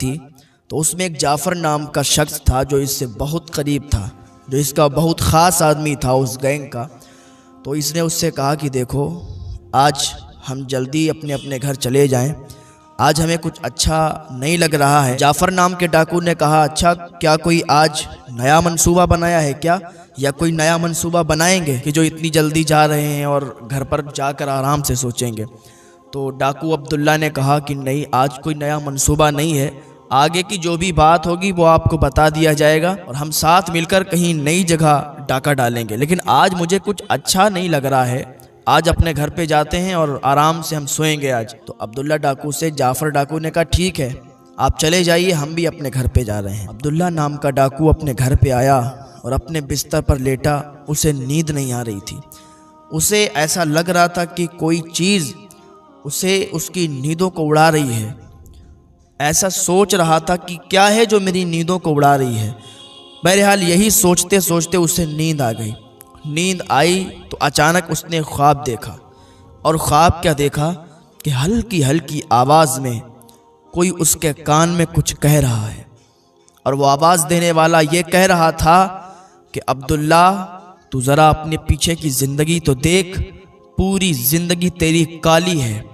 थी, तो उसमें एक जाफ़र नाम का शख्स था जो इससे बहुत करीब था, जो इसका बहुत ख़ास आदमी था उस गैंग का। तो इसने उससे कहा कि देखो, आज हम जल्दी अपने अपने घर चले जाएं, आज हमें कुछ अच्छा नहीं लग रहा है। जाफ़र नाम के डाकू ने कहा, अच्छा क्या कोई आज नया मंसूबा बनाया है क्या, या कोई नया मंसूबा बनाएंगे कि जो इतनी जल्दी जा रहे हैं और घर पर जाकर आराम से सोचेंगे। तो डाकू अब्दुल्ला ने कहा कि नहीं, आज कोई नया मंसूबा नहीं है, आगे की जो भी बात होगी वो आपको बता दिया जाएगा और हम साथ मिलकर कहीं नई जगह डाका डालेंगे, लेकिन आज मुझे कुछ अच्छा नहीं लग रहा है, आज अपने घर पे जाते हैं और आराम से हम सोएंगे आज। तो अब्दुल्ला डाकू से जाफ़र डाकू ने कहा, ठीक है आप चले जाइए, हम भी अपने घर पे जा रहे हैं। अब्दुल्ला नाम का डाकू अपने घर पे आया और अपने बिस्तर पर लेटा। उसे नींद नहीं आ रही थी, उसे ऐसा लग रहा था कि कोई चीज़ उसे उसकी नींदों को उड़ा रही है। ऐसा सोच रहा था कि क्या है जो मेरी नींदों को उड़ा रही है। बहरहाल यही सोचते सोचते उसे नींद आ गई। नींद आई तो अचानक उसने ख्वाब देखा, और ख्वाब क्या देखा कि हल्की हल्की आवाज़ में कोई उसके कान में कुछ कह रहा है, और वो आवाज़ देने वाला ये कह रहा था कि अब्दुल्ला तू ज़रा अपने पीछे की ज़िंदगी तो देख, पूरी ज़िंदगी तेरी काली है,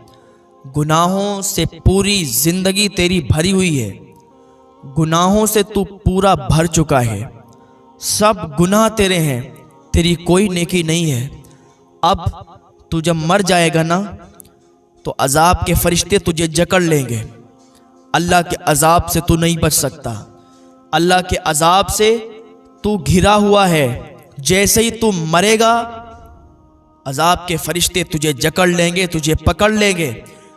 गुनाहों से पूरी ज़िंदगी तेरी भरी हुई है, गुनाहों से तू पूरा भर चुका है, सब गुनाह तेरे हैं, तेरी कोई नेकी नहीं है। अब तू जब मर जाएगा ना तो अजाब के फरिश्ते तुझे जकड़ लेंगे, अल्लाह के अजाब से तू नहीं बच सकता, अल्लाह के अजाब से तू घिरा हुआ है। जैसे ही तू मरेगा अजाब के फरिश्ते तुझे जकड़ लेंगे, तुझे पकड़ लेंगे।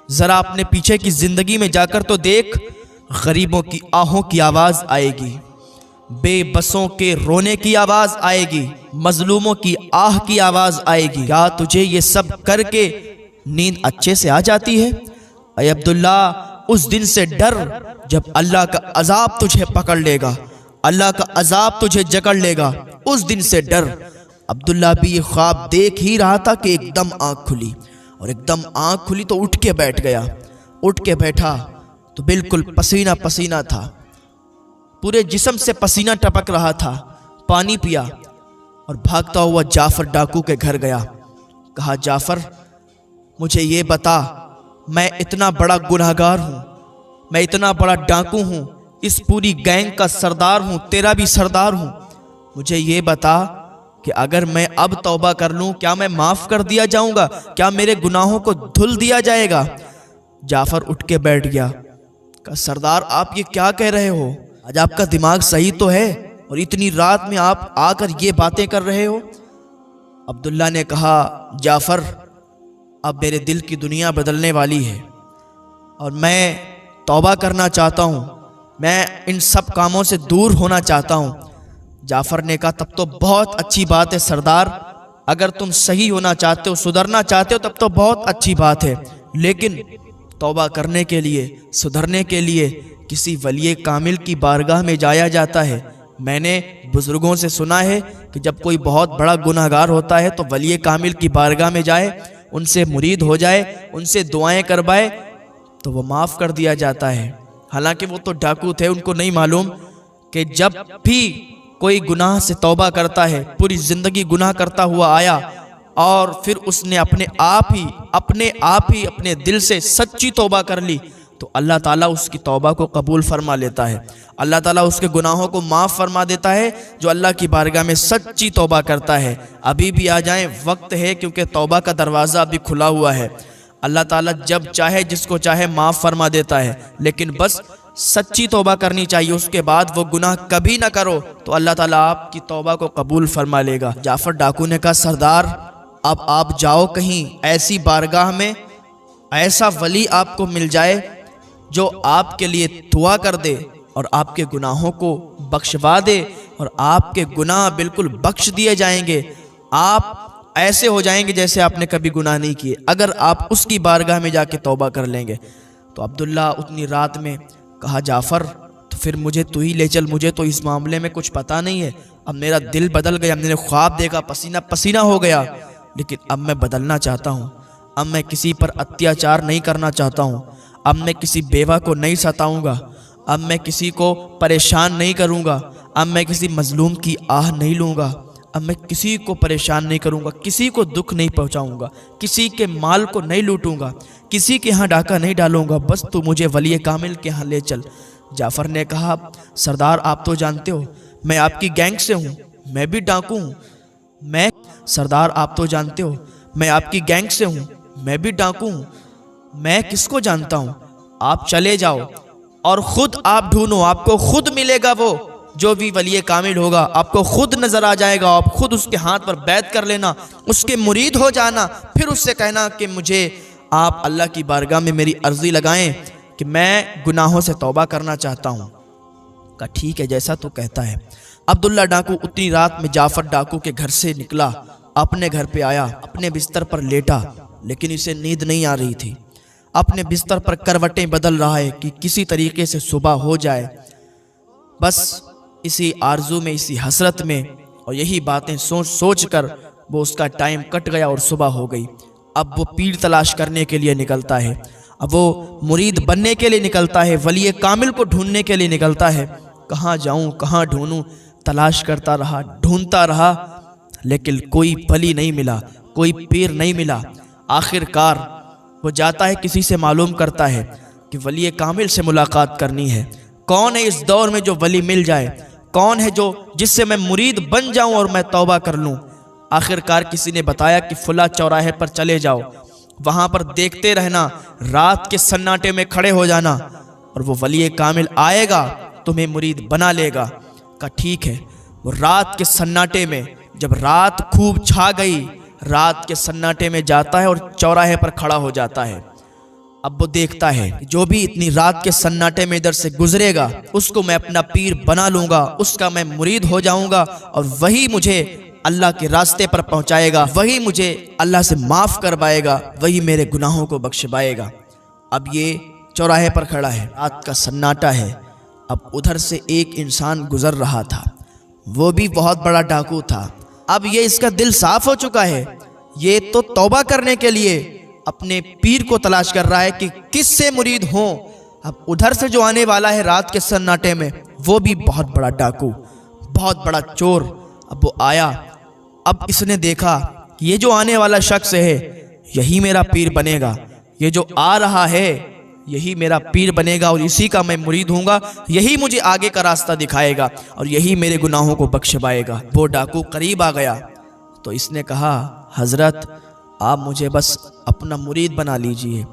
ज़रा अपने पीछे की ज़िंदगी में जाकर तो देख, गरीबों की आहों की आवाज़ आएगी, बेबसों के रोने की आवाज़ आएगी, मजलूमों की आह की आवाज़ आएगी। क्या तुझे ये सब करके नींद अच्छे से आ जाती है? अय अब्दुल्ला, उस दिन से डर जब अल्लाह का अजाब तुझे पकड़ लेगा, अल्लाह का अजाब तुझे जकड़ लेगा, उस दिन से डर। अब्दुल्ला भी ये ख्वाब देख ही रहा था कि एकदम आँख खुली, और एकदम आँख खुली तो उठ के बैठ गया। उठ के बैठा तो बिल्कुल पसीना पसीना था, पूरे जिस्म से पसीना टपक रहा था। पानी पिया और भागता हुआ जाफ़र डाकू के घर गया। कहा, जाफ़र मुझे ये बता, मैं इतना बड़ा गुनहगार हूँ, मैं इतना बड़ा डाकू हूँ, इस पूरी गैंग का सरदार हूँ, तेरा भी सरदार हूँ, मुझे ये बता कि अगर मैं अब तौबा कर लूँ क्या मैं माफ़ कर दिया जाऊँगा, क्या मेरे गुनाहों को धुल दिया जाएगा? जाफ़र उठ के बैठ गया। कहा, सरदार आप ये क्या कह रहे हो? आज आपका दिमाग सही तो है, और इतनी रात में आप आकर ये बातें कर रहे हो? अब्दुल्ला ने कहा, जाफ़र अब मेरे दिल की दुनिया बदलने वाली है और मैं तौबा करना चाहता हूँ, मैं इन सब कामों से दूर होना चाहता हूँ। जाफ़र ने कहा, तब तो बहुत अच्छी बात है सरदार, अगर तुम सही होना चाहते हो, सुधरना चाहते हो, तब तो बहुत अच्छी बात है, लेकिन तौबा करने के लिए, सुधरने के लिए किसी वली कामिल की बारगाह में जाया जाता है। मैंने बुज़ुर्गों से सुना है कि जब कोई बहुत बड़ा गुनहगार होता है तो वली कामिल की बारगाह में जाए, उनसे मुरीद हो जाए, उनसे दुआएं करवाए तो वो माफ़ कर दिया जाता है। हालांकि वो तो डाकू थे, उनको नहीं मालूम कि जब भी कोई गुनाह से तौबा करता है, पूरी ज़िंदगी गुनाह करता हुआ आया और फिर उसने अपने आप ही अपने दिल से सच्ची तौबा कर ली, तो अल्लाह ताला उसकी तौबा को कबूल फरमा लेता है। अल्लाह ताला उसके गुनाहों को माफ़ फरमा देता है जो अल्लाह की बारगाह में सच्ची तौबा करता है। अभी भी आ जाएं, वक्त है, क्योंकि तौबा का दरवाज़ा अभी खुला हुआ है। अल्लाह ताला जब चाहे जिसको चाहे माफ़ फरमा देता है, लेकिन बस सच्ची तौबा करनी चाहिए, उसके बाद वो गुनाह कभी ना करो तो अल्लाह ताला आपकी तौबा को कबूल फरमा लेगा। जाफ़र डाकू ने कहा, सरदार अब आप जाओ कहीं ऐसी बारगाह में, ऐसा वली आपको मिल जाए जो आपके लिए दुआ कर दे और आपके गुनाहों को बख्शवा दे, और आपके गुनाह बिल्कुल बख्श दिए जाएंगे। आप ऐसे हो जाएंगे जैसे आपने कभी गुनाह नहीं किए, अगर आप उसकी बारगाह में जाके तौबा कर लेंगे। तो अब्दुल्ला उतनी रात में कहा, जाफ़र तो फिर मुझे तू ही ले चल, मुझे तो इस मामले में कुछ पता नहीं है, अब मेरा दिल बदल गया, मैंने ख्वाब देखा, पसीना पसीना हो गया, लेकिन अब मैं बदलना चाहता हूँ, अब मैं किसी पर अत्याचार नहीं करना चाहता हूँ, अब मैं किसी बेवा को नहीं सताऊँगा, अब मैं किसी को परेशान नहीं करूँगा, अब मैं किसी मजलूम की आह नहीं लूँगा, अब मैं किसी को परेशान नहीं करूँगा, किसी को दुख नहीं पहुँचाऊँगा, किसी के माल को नहीं लूटूँगा, किसी के यहाँ डाका नहीं डालूँगा, बस तू मुझे वली कामिल के यहाँ ले चल। जाफ़र ने कहा, सरदार आप तो जानते हो मैं आपकी गैंग से हूँ, मैं भी डाकू हूँ। सरदार आप तो जानते हो मैं आपकी गैंग से हूँ, मैं भी डाकू हूँ। मैं किसको जानता हूँ, आप चले जाओ और ख़ुद आप ढूंढो, आपको खुद मिलेगा वो जो भी वली कामिल होगा, आपको खुद नज़र आ जाएगा। आप खुद उसके हाथ पर बैत कर लेना, उसके मुरीद हो जाना, फिर उससे कहना कि मुझे आप अल्लाह की बारगाह में मेरी अर्ज़ी लगाएं कि मैं गुनाहों से तौबा करना चाहता हूँ। कहा ठीक है, जैसा तू कहता है। अब्दुल्ला डाकू उतनी रात में जाफ़र डाकू के घर से निकला, अपने घर पे आया, अपने बिस्तर पर लेटा, लेकिन इसे नींद नहीं आ रही थी। अपने बिस्तर पर करवटें बदल रहा है कि किसी तरीके से सुबह हो जाए। बस इसी आरजू में, इसी हसरत में और यही बातें सोच सोच कर वो उसका टाइम कट गया और सुबह हो गई। अब वो पीर तलाश करने के लिए निकलता है, अब वो मुरीद बनने के लिए निकलता है, वली कामिल को ढूंढने के लिए निकलता है। कहाँ जाऊँ, कहाँ ढूंढूँ, तलाश करता रहा, ढूंढता रहा, लेकिन कोई वली नहीं मिला, कोई पीर नहीं मिला। आखिरकार वो जाता है, किसी से मालूम करता है कि वली कामिल से मुलाकात करनी है। कौन है इस दौर में जो वली मिल जाए, कौन है जो जिससे मैं मुरीद बन जाऊं और मैं तौबा कर लूं। आखिरकार किसी ने बताया कि फुला चौराहे पर चले जाओ, वहां पर देखते रहना, रात के सन्नाटे में खड़े हो जाना और वो वली कामिल आएगा, तुम्हें मुरीद बना लेगा। कहा ठीक है। वो रात के सन्नाटे में, जब रात खूब छा गई, रात के सन्नाटे में जाता है और चौराहे पर खड़ा हो जाता है। अब वो देखता है कि जो भी इतनी रात के सन्नाटे में इधर से गुजरेगा उसको मैं अपना पीर बना लूंगा, उसका मैं मुरीद हो जाऊंगा और वही मुझे अल्लाह के रास्ते पर पहुंचाएगा, वही मुझे अल्लाह से माफ़ करवाएगा, वही मेरे गुनाहों को बख्शवाएगा। अब ये चौराहे पर खड़ा है, रात का सन्नाटा है। अब उधर से एक इंसान गुजर रहा था, वो भी बहुत बड़ा डाकू था। अब ये इसका दिल साफ हो चुका है, ये तो तौबा करने के लिए अपने पीर को तलाश कर रहा है कि किससे मुरीद हो। अब उधर से जो आने वाला है रात के सन्नाटे में, वो भी बहुत बड़ा डाकू, बहुत बड़ा चोर। अब वो आया, अब इसने देखा कि ये जो आने वाला शख्स है यही मेरा पीर बनेगा, ये जो आ रहा है यही मेरा पीर बनेगा और इसी का मैं मुरीद हूँगा, यही मुझे आगे का रास्ता दिखाएगा और यही मेरे गुनाहों को बख्शवाएगा। वो डाकू करीब आ गया तो इसने कहा, हजरत आप मुझे बस अपना मुरीद बना लीजिए।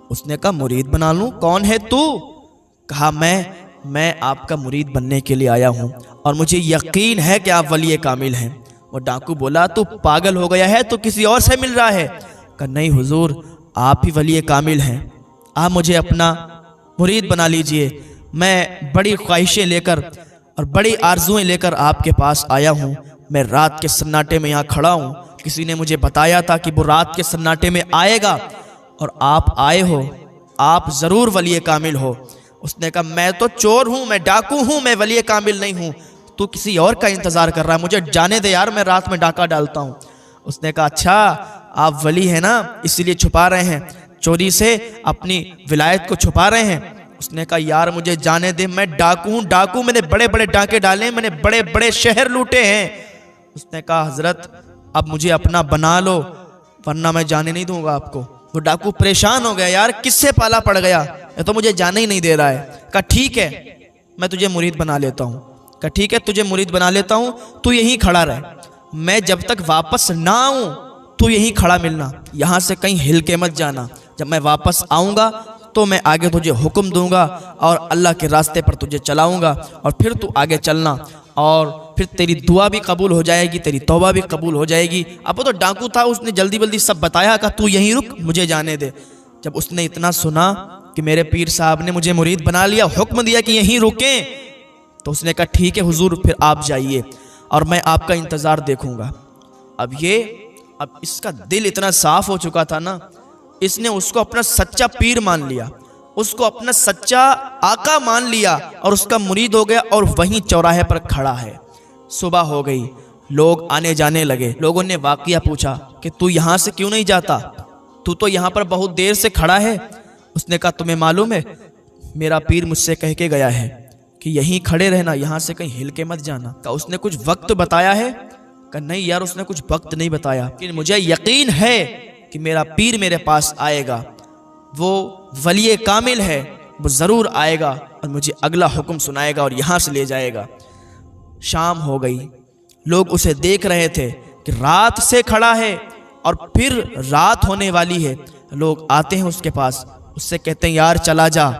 उसने कहा मुरीद बना लूँ, कौन है तू? कहा मैं आपका मुरीद बनने के लिए आया हूँ और मुझे यकीन है कि आप वली कामिल हैं। वो डाकू बोला, तू पागल हो गया है, तो किसी और से मिल रहा है? कहा नहीं हुजूर, आप ही वली कामिल हैं, आप मुझे अपना मुरीद बना लीजिए। मैं बड़ी ख्वाहिशें लेकर और बड़ी आरजुएं लेकर आपके पास आया हूँ। मैं रात के सन्नाटे में यहाँ खड़ा हूँ, किसी ने मुझे बताया था कि वो रात के सन्नाटे में आएगा और आप आए हो, आप ज़रूर वली कामिल हो। उसने कहा मैं तो चोर हूँ, मैं डाकू हूँ, मैं वली कामिल नहीं हूँ, तू किसी और का इंतज़ार कर रहा है, मुझे जाने दे यार, मैं रात में डाका डालता हूँ। उसने कहा अच्छा आप वली हैं ना, इसीलिए छुपा रहे हैं, चोरी से अपनी विलायत को छुपा रहे हैं। उसने कहा यार मुझे जाने दे, मैं डाकू हूँ, डाकू, मैंने बड़े बड़े डाके डाले हैं, मैंने बड़े बड़े शहर लूटे हैं। उसने कहा हजरत अब मुझे अपना बना लो वरना मैं जाने नहीं दूंगा आपको। वो डाकू परेशान हो गया, यार किससे पाला पड़ गया, ये तो मुझे जाने ही नहीं दे रहा है। कहा ठीक है मैं तुझे मुरीद बना लेता हूँ। कहा ठीक है तुझे मुरीद बना लेता हूँ, तू यहीं खड़ा रह, मैं जब तक वापस ना आऊँ तू यहीं खड़ा मिलना, यहाँ से कहीं हिल के मत जाना। जब मैं वापस आऊँगा तो मैं आगे तुझे हुक्म दूंगा और अल्लाह के रास्ते पर तुझे चलाऊँगा और फिर तू आगे चलना और फिर तेरी दुआ भी कबूल हो जाएगी, तेरी तौबा भी कबूल हो जाएगी। अब वो तो डाकू था, उसने जल्दी जल्दी सब बताया, कहा तू यहीं रुक, मुझे जाने दे। जब उसने इतना सुना कि मेरे पीर साहब ने मुझे मुरीद बना लिया, हुक्म दिया कि यहीं रुकें, तो उसने कहा ठीक है हुजूर, फिर आप जाइए और मैं आपका इंतज़ार देखूंगा। अब इसका दिल इतना साफ हो चुका था ना, इसने उसको अपना सच्चा पीर मान लिया, उसको अपना सच्चा आका मान लिया और उसका मुरीद हो गया और वहीं चौराहे पर खड़ा है। सुबह हो गई, लोग आने जाने लगे। लोगों ने वाक़िया पूछा कि तू यहाँ से क्यों नहीं जाता, तू तो यहाँ पर बहुत देर से खड़ा है। उसने कहा तुम्हें मालूम है मेरा पीर मुझसे कह के गया है कि यहीं खड़े रहना, यहाँ से कहीं हिल के मत जाना। क्या उसने कुछ वक्त बताया है? कहा नहीं यार, उसने कुछ वक्त नहीं बताया, लेकिन मुझे यकीन है कि मेरा पीर मेरे पास आएगा, वो वली कामिल है, वो ज़रूर आएगा और मुझे अगला हुक्म सुनाएगा और यहाँ से ले जाएगा। शाम हो गई, लोग उसे देख रहे थे कि रात से खड़ा है और फिर रात होने वाली है। लोग आते हैं उसके पास, उससे कहते हैं यार चला जा।